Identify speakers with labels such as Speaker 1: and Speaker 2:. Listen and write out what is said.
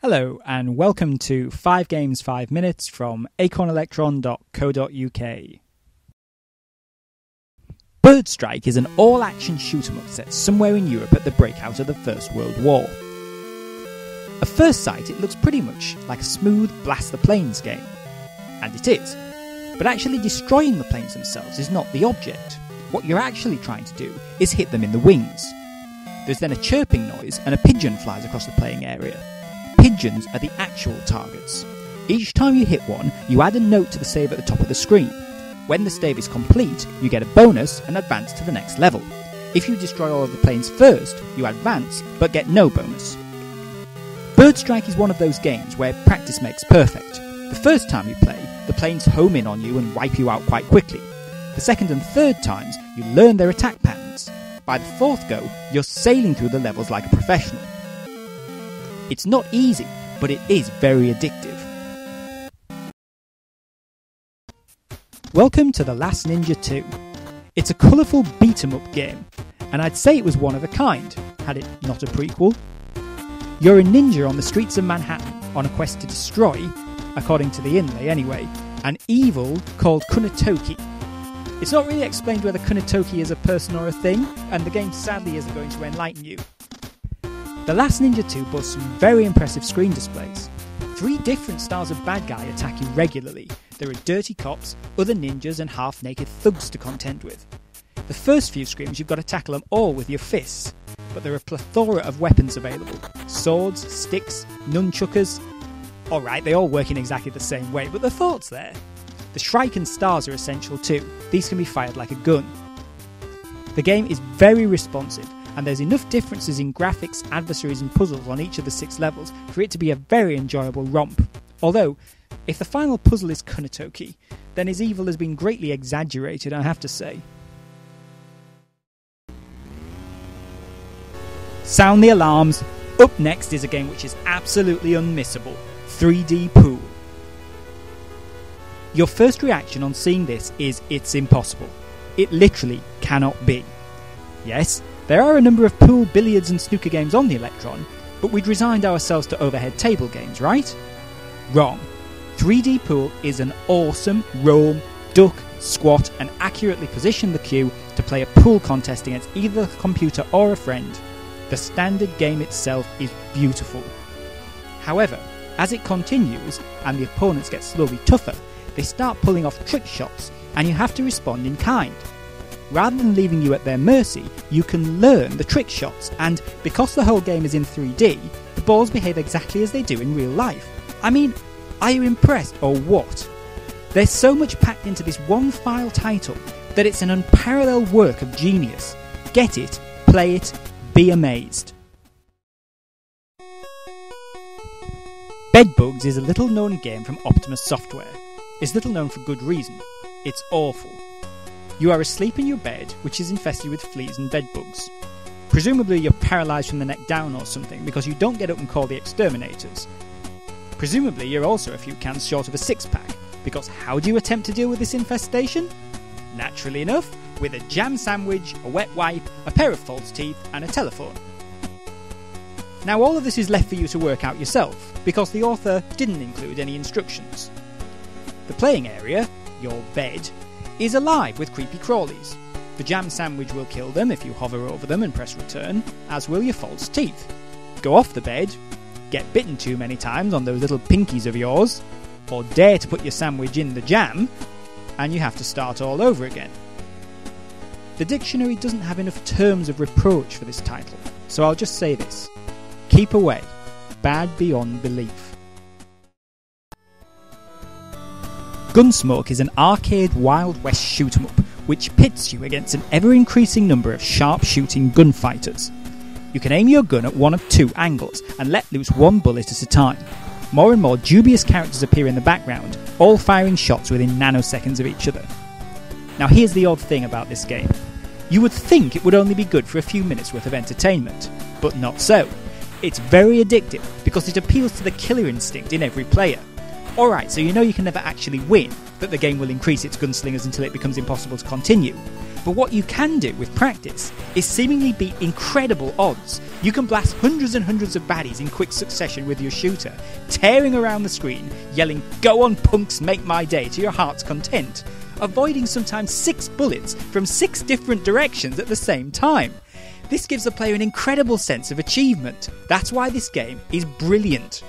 Speaker 1: Hello and welcome to 5 Games 5 Minutes from acornelectron.co.uk. Bird Strike is an all-action shoot-'em-up set somewhere in Europe at the breakout of the First World War. At first sight it looks pretty much like a smooth blast the planes game, and it is, but actually destroying the planes themselves is not the object. What you're actually trying to do is hit them in the wings. There's then a chirping noise and a pigeon flies across the playing area. Pigeons are the actual targets. Each time you hit one, you add a note to the save at the top of the screen. When the save is complete, you get a bonus and advance to the next level. If you destroy all of the planes first, you advance, but get no bonus. Bird Strike is one of those games where practice makes perfect. The first time you play, the planes home in on you and wipe you out quite quickly. The second and third times, you learn their attack patterns. By the fourth go, you're sailing through the levels like a professional. It's not easy, but it is very addictive. Welcome to The Last Ninja 2. It's a colourful beat-em-up game, and I'd say it was one of a kind, had it not a prequel. You're a ninja on the streets of Manhattan on a quest to destroy, according to the inlay anyway, an evil called Kunitoki. It's not really explained whether Kunitoki is a person or a thing, and the game sadly isn't going to enlighten you. The Last Ninja 2 boasts some very impressive screen displays. 3 different styles of bad guy attack you regularly. There are dirty cops, other ninjas and half-naked thugs to contend with. The first few screens you've got to tackle them all with your fists, but there are a plethora of weapons available. Swords, sticks, nunchuckers. Alright, they all work in exactly the same way, but the thought's there. The Shrike stars are essential too. These can be fired like a gun. The game is very responsive, and there's enough differences in graphics, adversaries and puzzles on each of the 6 levels for it to be a very enjoyable romp. Although, if the final puzzle is Kunitoki, then his evil has been greatly exaggerated, I have to say. Sound the alarms! Up next is a game which is absolutely unmissable, 3D Pool. Your first reaction on seeing this is it's impossible. It literally cannot be. Yes, there are a number of pool, billiards and snooker games on the Electron, but we'd resigned ourselves to overhead table games, right? Wrong. 3D Pool is an awesome roam, duck, squat and accurately position the cue to play a pool contest against either a computer or a friend. The standard game itself is beautiful. However, as it continues and the opponents get slowly tougher, they start pulling off trick shots and you have to respond in kind. Rather than leaving you at their mercy, you can learn the trick shots, and because the whole game is in 3D, the balls behave exactly as they do in real life. I mean, are you impressed or what? There's so much packed into this one file title that it's an unparalleled work of genius. Get it, play it, be amazed. Bedbugs is a little known game from Optimus Software. It's little known for good reason. It's awful. You are asleep in your bed, which is infested with fleas and bedbugs. Presumably you're paralysed from the neck down or something because you don't get up and call the exterminators. Presumably you're also a few cans short of a 6-pack, because how do you attempt to deal with this infestation? Naturally enough, with a jam sandwich, a wet wipe, a pair of false teeth and a telephone. Now all of this is left for you to work out yourself, because the author didn't include any instructions. The playing area, your bed, is alive with creepy crawlies. The jam sandwich will kill them if you hover over them and press return, as will your false teeth. Go off the bed, get bitten too many times on those little pinkies of yours, or dare to put your sandwich in the jam, and you have to start all over again. The dictionary doesn't have enough terms of reproach for this title, so I'll just say this. Keep away. Bad beyond belief. Gunsmoke is an arcade Wild West shoot-'em-up which pits you against an ever-increasing number of sharp-shooting gunfighters. You can aim your gun at one of 2 angles and let loose 1 bullet at a time. More and more dubious characters appear in the background, all firing shots within nanoseconds of each other. Now here's the odd thing about this game. You would think it would only be good for a few minutes worth of entertainment, but not so. It's very addictive because it appeals to the killer instinct in every player. Alright, so you know you can never actually win, that the game will increase its gunslingers until it becomes impossible to continue. But what you can do with practice is seemingly beat incredible odds. You can blast hundreds and hundreds of baddies in quick succession with your shooter, tearing around the screen, yelling "Go on punks, make my day" to your heart's content, avoiding sometimes 6 bullets from 6 different directions at the same time. This gives the player an incredible sense of achievement. That's why this game is brilliant.